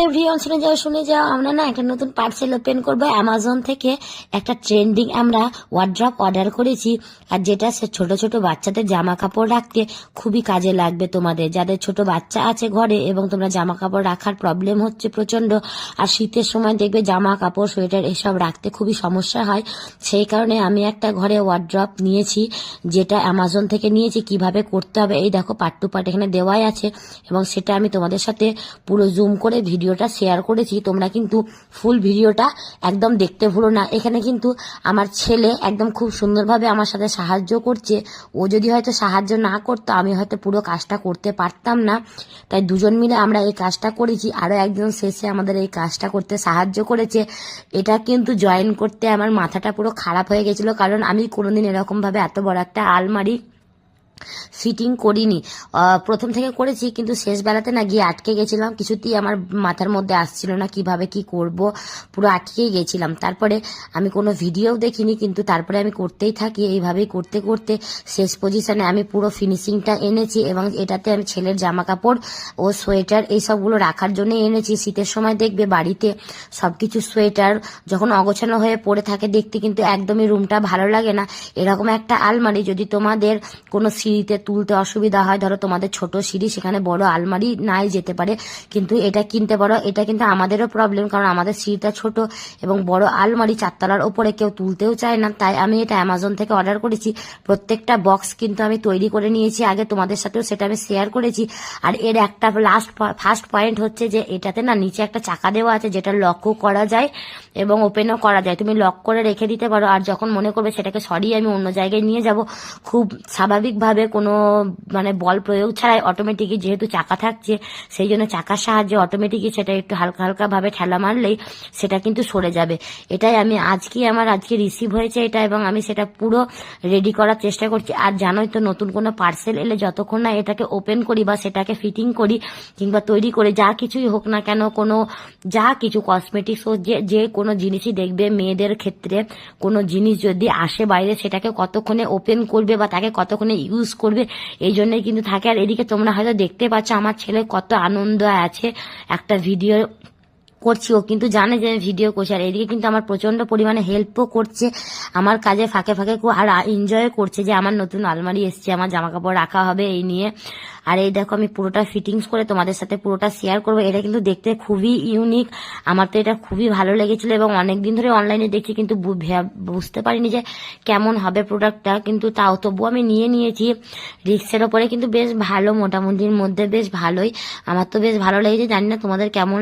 Everyone, শুনে যাও আমরা না একটা নতুন পার্সেল ওপেন করবো অ্যামাজন থেকে। একটা ট্রেন্ডিং আমরা ওয়ার্ড্রপ অর্ডার করেছি, আর যেটা ছোট ছোট বাচ্চাদের জামা কাপড় রাখতে খুবই কাজে লাগবে তোমাদের যাদের ছোট বাচ্চা আছে ঘরে, এবং তোমরা জামা কাপড় রাখার প্রবলেম হচ্ছে প্রচন্ড। আর শীতের সময় দেখবে জামা কাপড় সোয়েটার এসব রাখতে খুবই সমস্যা হয়। সেই কারণে আমি একটা ঘরে ওয়ার্ড্রপ নিয়েছি, যেটা অ্যামাজন থেকে নিয়েছি। কিভাবে করতে হবে এই দেখো, পার্ট টু পার্ট এখানে দেওয়াই আছে, এবং সেটা আমি তোমাদের সাথে পুরো জুম করে ভিডিওটা শেয়ার করেছি। তোমরা কিন্তু ফুল ভিডিওটা একদম দেখতে ভুলো না। এখানে কিন্তু আমার ছেলে একদম খুব সুন্দরভাবে আমার সাথে সাহায্য করছে। ও যদি হয়তো সাহায্য না করতো আমি হয়তো পুরো কাজটা করতে পারতাম না, তাই দুজন মিলে আমরা এই কাজটা করেছি। আরও একজন শেষে আমাদের এই কাজটা করতে সাহায্য করেছে। এটা কিন্তু জয়েন করতে আমার মাথাটা পুরো খারাপ হয়ে গেছিলো, কারণ আমি কোনোদিন এরকমভাবে এত বড় একটা আলমারি ফিটিং করিনি। প্রথম থেকে করেছি, কিন্তু শেষ বেলাতে না গিয়ে আটকে গেছিলাম। কিছুতেই আমার মাথার মধ্যে আসছিল না কিভাবে কি করব, পুরো আটকেই গেছিলাম। তারপরে আমি কোনো ভিডিও দেখিনি, কিন্তু তারপরে আমি করতেই থাকি। এইভাবেই করতে করতে শেষ পজিশনে আমি পুরো ফিনিশিংটা এনেছি, এবং এটাতে আমি ছেলের জামা কাপড় ও সোয়েটার এইসবগুলো রাখার জন্য এনেছি। শীতের সময় দেখবে বাড়িতে সবকিছু সোয়েটার যখন অগোছানো হয়ে পড়ে থাকে, দেখতে কিন্তু একদমই রুমটা ভালো লাগে না। এরকম একটা আলমারি যদি তোমাদের কোনো সিঁড়িতে তুলতে অসুবিধা হয়, ধরো তোমাদের ছোট সিঁড়ি, সেখানে বড় আলমারি নাই যেতে পারে, কিন্তু এটা কিনতে পারো। এটা কিন্তু আমাদেরও প্রবলেম, কারণ আমাদের সিঁড়িটা ছোট এবং বড় আলমারি চারতলার ওপরে কেউ তুলতেও চায় না। তাই আমি এটা অ্যামাজন থেকে অর্ডার করেছি। প্রত্যেকটা বক্স কিন্তু আমি তৈরি করে নিয়েছি আগে, তোমাদের সাথেও সেটা আমি শেয়ার করেছি। আর এর একটা ফার্স্ট পয়েন্ট হচ্ছে যে এটাতে না নিচে একটা চাকা দেওয়া আছে, যেটা লকও করা যায় এবং ওপেনও করা যায়। তুমি লক করে রেখে দিতে পারো, আর যখন মনে করবে সেটাকে সরিয়ে আমি অন্য জায়গায় নিয়ে যাব, খুব স্বাভাবিকভাবে কোনো বল প্রয়োগ ছাড়াই অটোমেটিকই, যেহেতু চাকা থাকছে সেই জন্য চাকার সাহায্যে অটোমেটিকই সেটা একটু হালকা হালকা ভাবে ঠেলা মারলেই সেটা কিন্তু সরে যাবে। এটাই আমি আজকে রিসিভ হয়েছে এটা, এবং আমি সেটা পুরো রেডি করার চেষ্টা করছি। আর জানোই তো, নতুন কোনো পার্সেল এলে যতক্ষণ না এটাকে ওপেন করি বা সেটাকে ফিটিং করি কিংবা তৈরি করে, যা কিছুই হোক না কেন, কোনো যা কিছু কসমেটিক্স হোক, যে কোনো জিনিসই দেখবে মেয়েদের ক্ষেত্রে কোনো জিনিস যদি আসে বাইরে, সেটাকে কতক্ষণে ওপেন করবে বা তাকে কতক্ষণে ইউজ করবে, এই জন্যই কিন্তু থাকে। আর এদিকে তোমরা হয়তো দেখতে পাচ্ছ আমার ছেলে কত আনন্দ আছে, একটা ভিডিও করছি, ও কিন্তু জানে যে আমি ভিডিও করছি। আর এদিকে কিন্তু আমার প্রচন্ড পরিমাণে হেল্পও করছে আমার কাজে ফাঁকে ফাঁকে, আর এনজয় করছে যে আমার নতুন আলমারি এসছে, আমার জামা কাপড় রাখা হবে এই নিয়ে। আর এই দেখো, আমি পুরোটা ফিটিংস করে তোমাদের সাথে পুরোটা শেয়ার করবো। এটা কিন্তু দেখতে খুবই ইউনিক, আমার তো এটা খুবই ভালো লেগেছিল, এবং অনেকদিন ধরে অনলাইনে দেখছি, কিন্তু বুঝতে পারিনি যে কেমন হবে প্রোডাক্টটা। কিন্তু তাও তবুও আমি নিয়েছি রিক্সের ওপরে, কিন্তু বেশ ভালো, মোটামুটির মধ্যে বেশ ভালোই। আমার তো বেশ ভালো লেগেছে, জানি না তোমাদের কেমন।